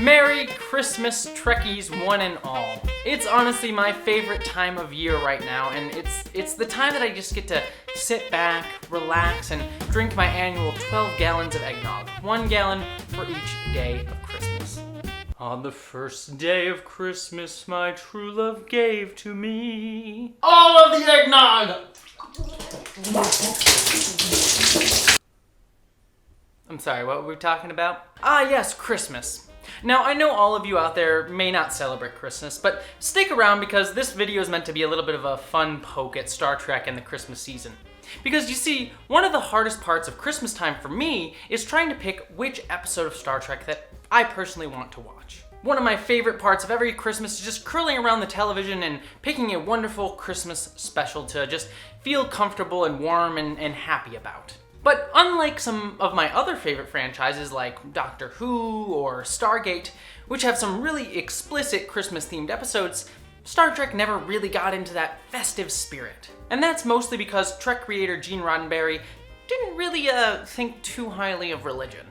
Merry Christmas, Trekkies one and all. It's honestly my favorite time of year right now, and it's the time that I just get to sit back, relax, and drink my annual 12 gallons of eggnog. 1 gallon for each day of Christmas. On the first day of Christmas, my true love gave to me all of the eggnog! I'm sorry, what were we talking about? Ah, yes, Christmas. Now, I know all of you out there may not celebrate Christmas, but stick around because this video is meant to be a little bit of a fun poke at Star Trek and the Christmas season. Because you see, one of the hardest parts of Christmas time for me is trying to pick which episode of Star Trek that I personally want to watch. One of my favorite parts of every Christmas is just curling around the television and picking a wonderful Christmas special to just feel comfortable and warm and happy about. But unlike some of my other favorite franchises like Doctor Who or Stargate, which have some really explicit Christmas-themed episodes, Star Trek never really got into that festive spirit. And that's mostly because Trek creator Gene Roddenberry didn't really think too highly of religion.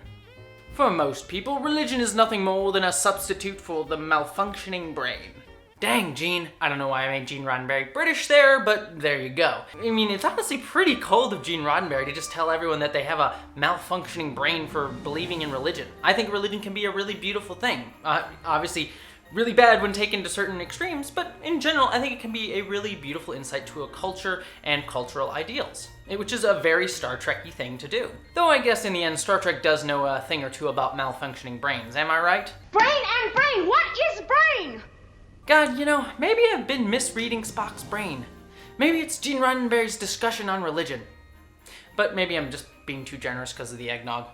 For most people, religion is nothing more than a substitute for the malfunctioning brain. Dang, Gene. I don't know why I made Gene Roddenberry British there, but there you go. I mean, it's honestly pretty cold of Gene Roddenberry to just tell everyone that they have a malfunctioning brain for believing in religion. I think religion can be a really beautiful thing. Obviously, really bad when taken to certain extremes, but in general, I think it can be a really beautiful insight to a culture and cultural ideals, which is a very Star Trek-y thing to do. Though I guess in the end, Star Trek does know a thing or two about malfunctioning brains, am I right? Brain and brain! What is brain? God, you know, maybe I've been misreading Spock's brain. Maybe it's Gene Roddenberry's discussion on religion. But maybe I'm just being too generous because of the eggnog.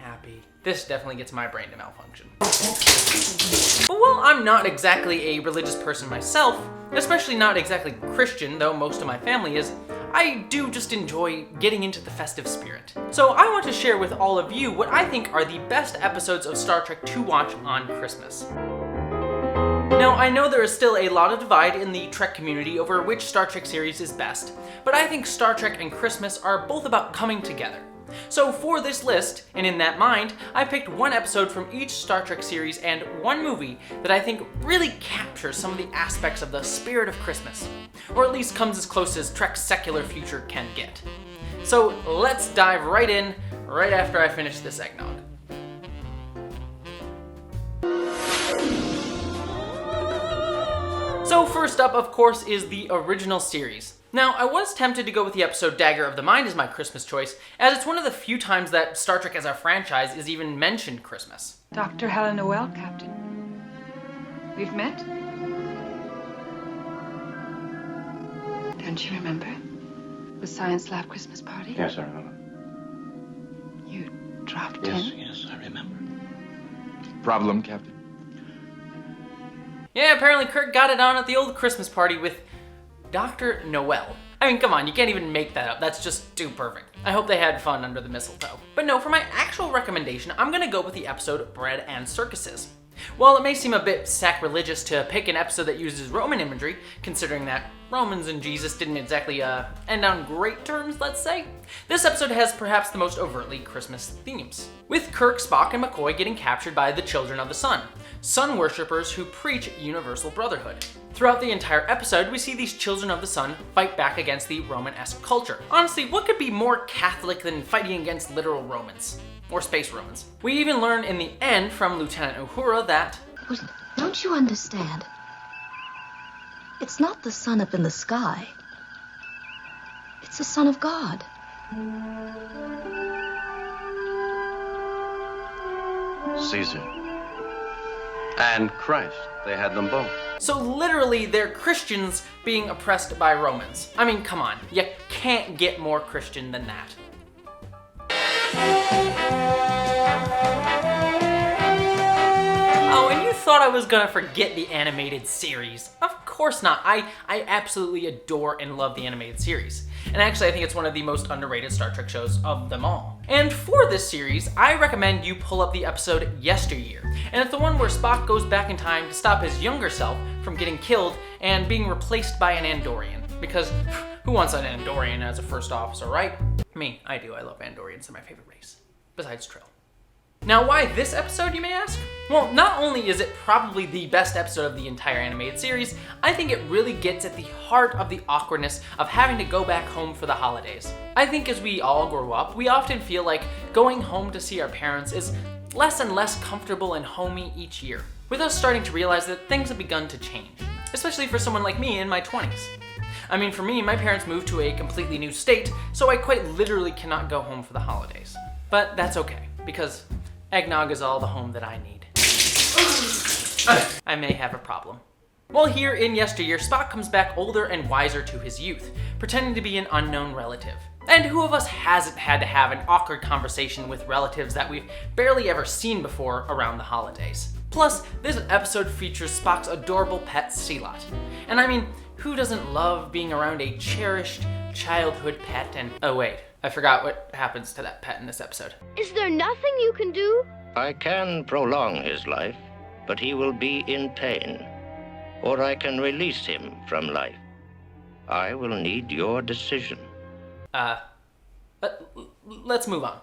Happy. This definitely gets my brain to malfunction. But while I'm not exactly a religious person myself, especially not exactly Christian, though most of my family is, I do just enjoy getting into the festive spirit. So I want to share with all of you what I think are the best episodes of Star Trek to watch on Christmas. Now, I know there is still a lot of divide in the Trek community over which Star Trek series is best, but I think Star Trek and Christmas are both about coming together. So for this list, and in that mind, I picked one episode from each Star Trek series and one movie that I think really captures some of the aspects of the spirit of Christmas, or at least comes as close as Trek's secular future can get. So let's dive right in, right after I finish this eggnog. So first up, of course, is the original series. Now, I was tempted to go with the episode Dagger of the Mind as my Christmas choice, as it's one of the few times that Star Trek as a franchise is even mentioned Christmas. Dr. Helen Noel, Captain. We've met? Don't you remember? The science lab Christmas party? Yes, I remember. You dropped in? Yes, I remember. Problem, Captain? Yeah, apparently Kirk got it on at the old Christmas party with Dr. Noel. I mean, come on, you can't even make that up. That's just too perfect. I hope they had fun under the mistletoe. But no, for my actual recommendation, I'm gonna go with the episode Bread and Circuses. While it may seem a bit sacrilegious to pick an episode that uses Roman imagery, considering that Romans and Jesus didn't exactly end on great terms, let's say, this episode has perhaps the most overtly Christmas themes. With Kirk, Spock, and McCoy getting captured by the Children of the Sun worshippers who preach universal brotherhood. Throughout the entire episode, we see these Children of the Sun fight back against the Roman-esque culture. Honestly, what could be more Catholic than fighting against literal Romans? Or space Romans. We even learn in the end from Lieutenant Uhura that... Don't you understand? It's not the sun up in the sky. It's the Son of God. Caesar. And Christ. They had them both. So literally, they're Christians being oppressed by Romans. I mean, come on. You can't get more Christian than that. Oh, and you thought I was gonna forget the animated series. Of course not. I absolutely adore and love the animated series. And actually, I think it's one of the most underrated Star Trek shows of them all. And for this series, I recommend you pull up the episode Yesteryear. And it's the one where Spock goes back in time to stop his younger self from getting killed and being replaced by an Andorian. Because who wants an Andorian as a first officer, right? Me, I do. I love Andorians. They're my favorite race. Besides Trill. Now, why this episode, you may ask? Well, not only is it probably the best episode of the entire animated series, I think it really gets at the heart of the awkwardness of having to go back home for the holidays. I think as we all grow up, we often feel like going home to see our parents is less and less comfortable and homey each year, with us starting to realize that things have begun to change, especially for someone like me in my 20s. I mean, for me, my parents moved to a completely new state, so I quite literally cannot go home for the holidays. But that's okay, because eggnog is all the home that I need. I may have a problem. Well, here in Yesteryear, Spock comes back older and wiser to his youth, pretending to be an unknown relative. And who of us hasn't had to have an awkward conversation with relatives that we've barely ever seen before around the holidays? Plus, this episode features Spock's adorable pet Sealot. And I mean, who doesn't love being around a cherished childhood pet? And oh wait, I forgot what happens to that pet in this episode. Is there nothing you can do? I can prolong his life, but he will be in pain. Or I can release him from life. I will need your decision. Let's move on.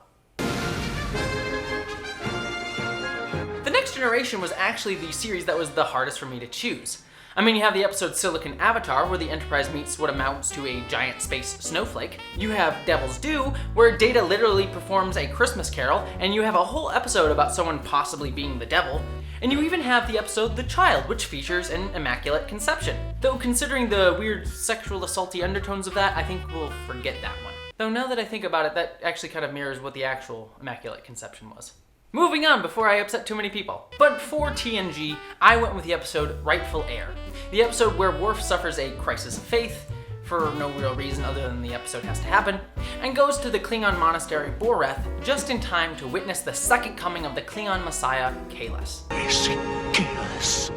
The Next Generation was actually the series that was the hardest for me to choose. I mean, you have the episode Silicon Avatar, where the Enterprise meets what amounts to a giant space snowflake. You have Devil's Due, where Data literally performs a Christmas carol, and you have a whole episode about someone possibly being the devil. And you even have the episode The Child, which features an immaculate conception. Though considering the weird sexual assaulty undertones of that, I think we'll forget that one. Though now that I think about it, that actually kind of mirrors what the actual immaculate conception was. Moving on before I upset too many people. But for TNG, I went with the episode Rightful Heir. The episode where Worf suffers a crisis of faith, for no real reason other than the episode has to happen, and goes to the Klingon monastery Boreth just in time to witness the second coming of the Klingon messiah, Kahless. Is it Kahless?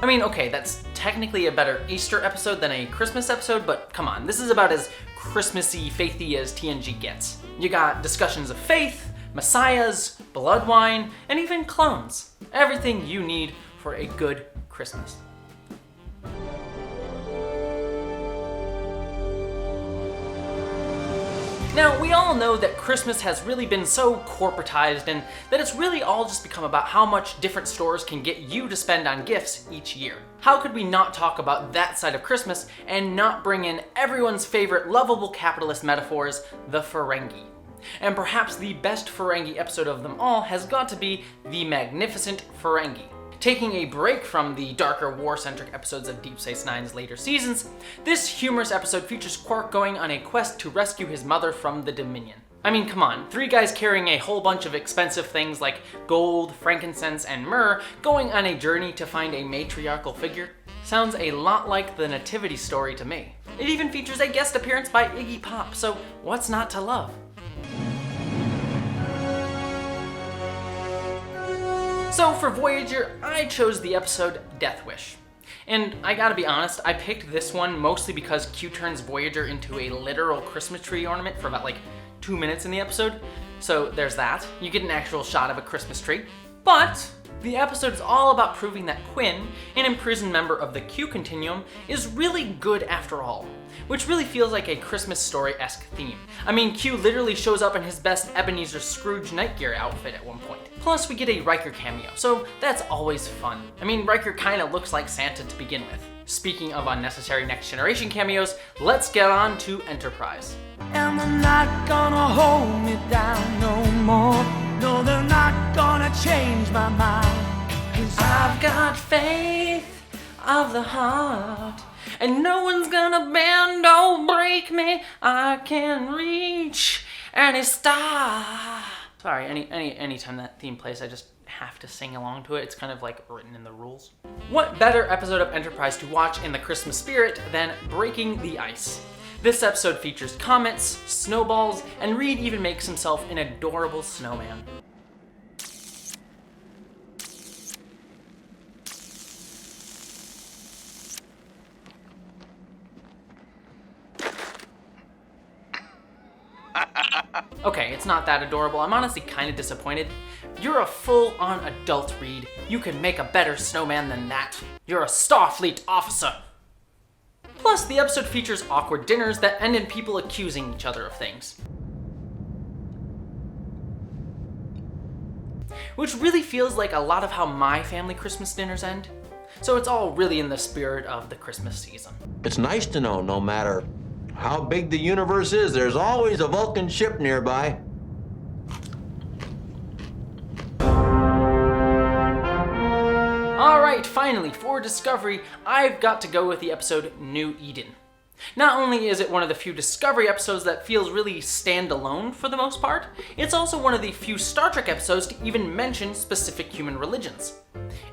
I mean, okay, that's technically a better Easter episode than a Christmas episode, but come on, this is about as Christmassy, faithy as TNG gets. You got discussions of faith, messiahs, blood wine, and even clones. Everything you need for a good Christmas. Now, we all know that Christmas has really been so corporatized and that it's really all just become about how much different stores can get you to spend on gifts each year. How could we not talk about that side of Christmas and not bring in everyone's favorite lovable capitalist metaphors, the Ferengi? And perhaps the best Ferengi episode of them all has got to be The Magnificent Ferengi. Taking a break from the darker war-centric episodes of Deep Space Nine's later seasons, this humorous episode features Quark going on a quest to rescue his mother from the Dominion. I mean, come on, 3 guys carrying a whole bunch of expensive things like gold, frankincense, and myrrh going on a journey to find a matriarchal figure? Sounds a lot like the Nativity story to me. It even features a guest appearance by Iggy Pop, so what's not to love? So for Voyager, I chose the episode Death Wish. And I gotta be honest, I picked this one mostly because Q turns Voyager into a literal Christmas tree ornament for about 2 minutes in the episode. So there's that. You get an actual shot of a Christmas tree. But the episode is all about proving that Quinn, an imprisoned member of the Q Continuum, is really good after all. Which really feels like a Christmas Story-esque theme. I mean, Q literally shows up in his best Ebenezer Scrooge Nightgear outfit at one point. Plus, we get a Riker cameo, so that's always fun. I mean, Riker kinda looks like Santa to begin with. Speaking of unnecessary Next Generation cameos, let's get on to Enterprise. And they're not gonna hold me down no more. No, they're not gonna change my mind. 'Cause I've got faith of the heart, and no one's gonna bend or break me. I can reach any star. Sorry, anytime that theme plays, I just have to sing along to it. It's kind of like written in the rules. What better episode of Enterprise to watch in the Christmas spirit than Breaking the Ice? This episode features comets, snowballs, and Reed even makes himself an adorable snowman. Okay, it's not that adorable. I'm honestly kind of disappointed. You're a full-on adult, Reed. You can make a better snowman than that. You're a Starfleet officer. Plus, the episode features awkward dinners that end in people accusing each other of things. Which really feels like a lot of how my family Christmas dinners end. So it's all really in the spirit of the Christmas season. It's nice to know no matter how big the universe is, there's always a Vulcan ship nearby. Alright, finally, for Discovery, I've got to go with the episode New Eden. Not only is it one of the few Discovery episodes that feels really standalone for the most part, it's also one of the few Star Trek episodes to even mention specific human religions.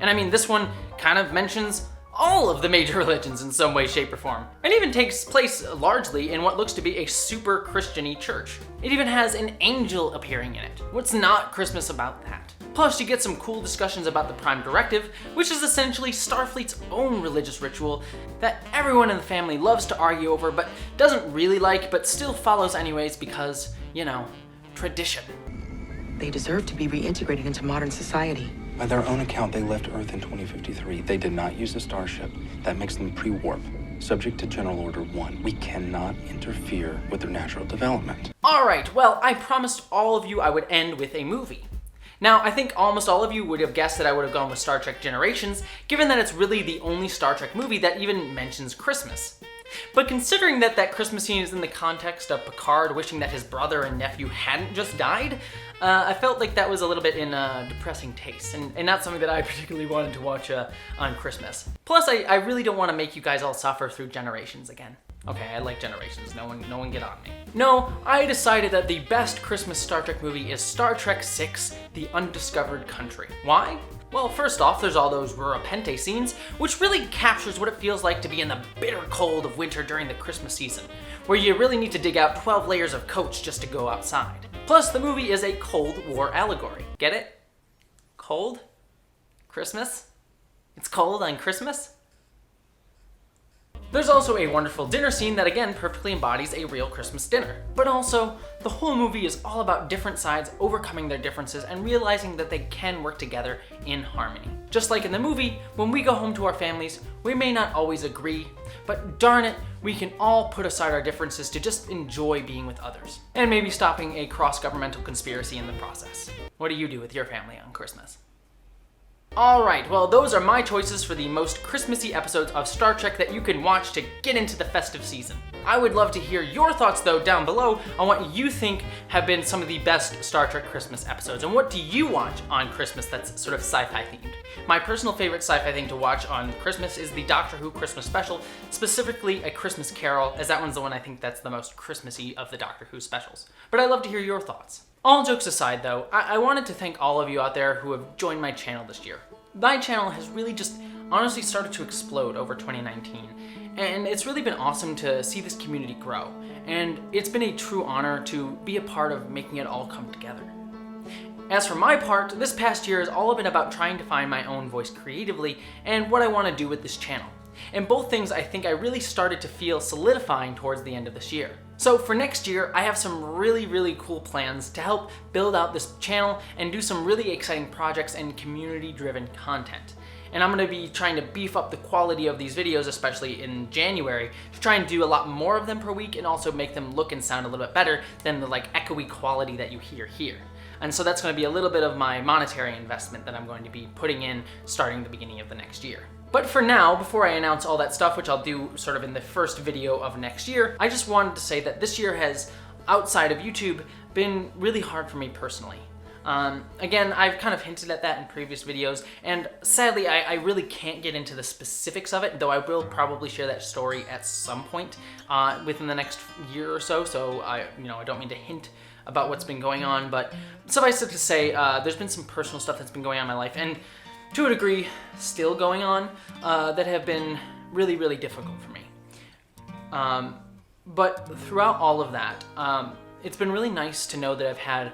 And I mean, this one kind of mentions all of the major religions in some way, shape, or form. And even takes place largely in what looks to be a super Christian-y church. It even has an angel appearing in it. What's not Christmas about that? Plus, you get some cool discussions about the Prime Directive, which is essentially Starfleet's own religious ritual that everyone in the family loves to argue over, but doesn't really like, but still follows anyways because, you know, tradition. They deserve to be reintegrated into modern society. By their own account, they left Earth in 2053. They did not use a starship. That makes them pre-warp, subject to General Order 1. We cannot interfere with their natural development. Alright, well, I promised all of you I would end with a movie. Now, I think almost all of you would have guessed that I would have gone with Star Trek Generations, given that it's really the only Star Trek movie that even mentions Christmas. But considering that that Christmas scene is in the context of Picard wishing that his brother and nephew hadn't just died, I felt like that was a little bit in depressing taste, and not something that I particularly wanted to watch on Christmas. Plus, I really don't want to make you guys all suffer through Generations again. Okay, I like Generations, no one get on me. No, I decided that the best Christmas Star Trek movie is Star Trek VI, The Undiscovered Country. Why? Well, first off, there's all those Rura Penthe scenes, which really captures what it feels like to be in the bitter cold of winter during the Christmas season, where you really need to dig out 12 layers of coats just to go outside. Plus, the movie is a Cold War allegory. Get it? Cold? Christmas? It's cold on Christmas? There's also a wonderful dinner scene that again perfectly embodies a real Christmas dinner. But also, the whole movie is all about different sides overcoming their differences and realizing that they can work together in harmony. Just like in the movie, when we go home to our families, we may not always agree, but darn it, we can all put aside our differences to just enjoy being with others. And maybe stopping a cross-governmental conspiracy in the process. What do you do with your family on Christmas? Alright, well those are my choices for the most Christmassy episodes of Star Trek that you can watch to get into the festive season. I would love to hear your thoughts though down below on what you think have been some of the best Star Trek Christmas episodes, and what do you watch on Christmas that's sort of sci-fi themed. My personal favorite sci-fi thing to watch on Christmas is the Doctor Who Christmas special, specifically A Christmas Carol, as that one's the one I think that's the most Christmassy of the Doctor Who specials. But I'd love to hear your thoughts. All jokes aside though, I wanted to thank all of you out there who have joined my channel this year. My channel has really just honestly started to explode over 2019, and it's really been awesome to see this community grow, and it's been a true honor to be a part of making it all come together. As for my part, this past year has all been about trying to find my own voice creatively and what I want to do with this channel. And both things I think I really started to feel solidifying towards the end of this year. So for next year, I have some really cool plans to help build out this channel and do some really exciting projects and community-driven content. And I'm gonna be trying to beef up the quality of these videos, especially in January, to try and do a lot more of them per week and also make them look and sound a little bit better than the echoey quality that you hear here. And so that's gonna be a little bit of my monetary investment that I'm going to be putting in starting the beginning of the next year. But for now, before I announce all that stuff, which I'll do sort of in the first video of next year, I just wanted to say that this year has, outside of YouTube, been really hard for me personally. Again, I've kind of hinted at that in previous videos, and sadly, I really can't get into the specifics of it, though I will probably share that story at some point within the next year or so, I don't mean to hint about what's been going on, but suffice it to say, there's been some personal stuff that's been going on in my life, and to a degree, still going on, that have been really difficult for me. But throughout all of that, it's been really nice to know that I've had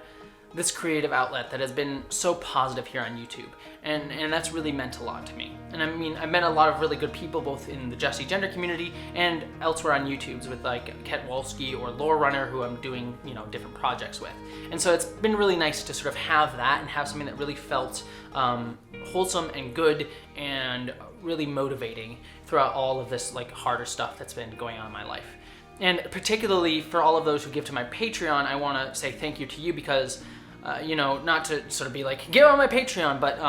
this creative outlet that has been so positive here on YouTube, and that's really meant a lot to me. And I mean, I've met a lot of really good people both in the Jesse Gender community and elsewhere on YouTubes with Ket Wolski or Lore Runner, who I'm doing different projects with. And so it's been really nice to sort of have that and have something that really felt wholesome and good and really motivating throughout all of this like harder stuff that's been going on in my life. And particularly for all of those who give to my Patreon, I want to say thank you to you because, you know, not to sort of be like, give on my Patreon, but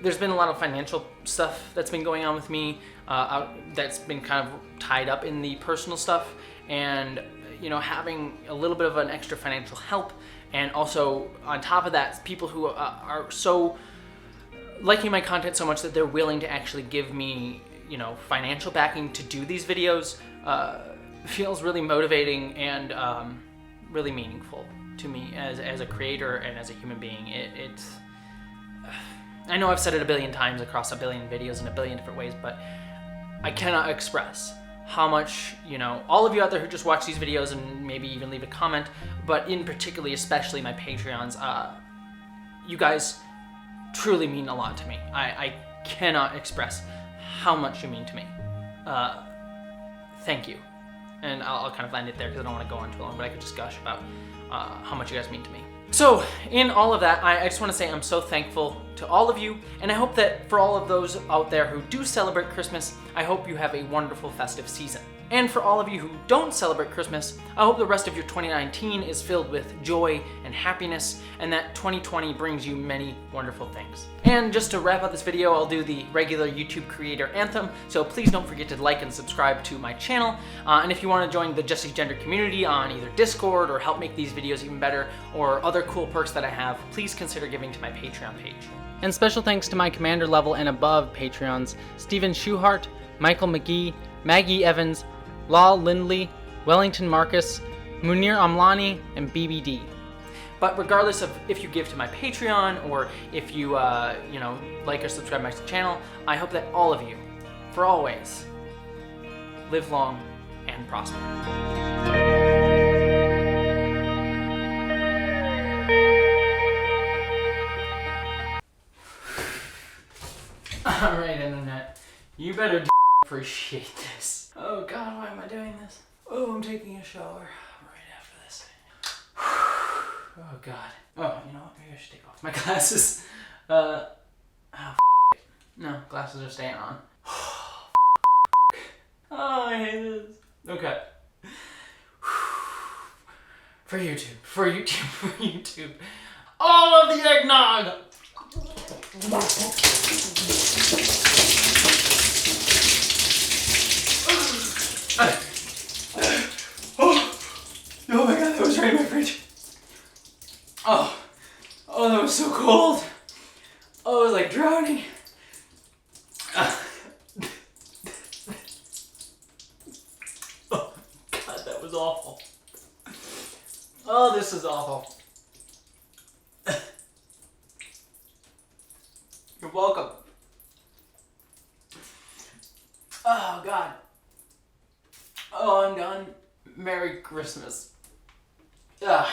there's been a lot of financial stuff that's been going on with me that's been kind of tied up in the personal stuff. And, you know, having a little bit of an extra financial help, and also on top of that, people who are so liking my content so much that they're willing to actually give me, you know, financial backing to do these videos, feels really motivating and really meaningful to me as a creator and as a human being. It's I know I've said it a billion times across a billion videos in a billion different ways, but I cannot express how much, you know, all of you out there who just watch these videos and maybe even leave a comment, but in particularly, especially my Patreons, you guys truly mean a lot to me. I cannot express how much you mean to me. Thank you. And I'll kind of end it there because I don't want to go on too long, but I could just gush about how much you guys mean to me. So, in all of that, I just want to say I'm so thankful to all of you, and I hope that for all of those out there who do celebrate Christmas, I hope you have a wonderful festive season. And for all of you who don't celebrate Christmas, I hope the rest of your 2019 is filled with joy and happiness, and that 2020 brings you many wonderful things. And just to wrap up this video, I'll do the regular YouTube creator anthem, so please don't forget to like and subscribe to my channel. And if you want to join the Just Gender community on either Discord or help make these videos even better, or other cool perks that I have, please consider giving to my Patreon page. And special thanks to my commander level and above Patreons, Stephen Schuhart, Michael McGee, Maggie Evans, Lal Lindley, Wellington Marcus, Munir Amlani, and BBD. But regardless of if you give to my Patreon or if you, you know, like or subscribe to my channel, I hope that all of you, for always, live long and prosper. Alright, Internet, you better appreciate this. Oh God, why am I doing this? Oh, I'm taking a shower right after this. Oh God. Oh, you know what? Maybe I should take off my glasses. Oh, no, glasses are staying on. Oh, I hate this. Okay. For YouTube. All of the eggnog! Oh my God, that was right in my fridge. Oh, that was so cold. Oh, I was like drowning. Oh God, that was awful. Oh, this is awful. You're welcome. Oh God. Oh, I'm done. Merry Christmas. Ugh.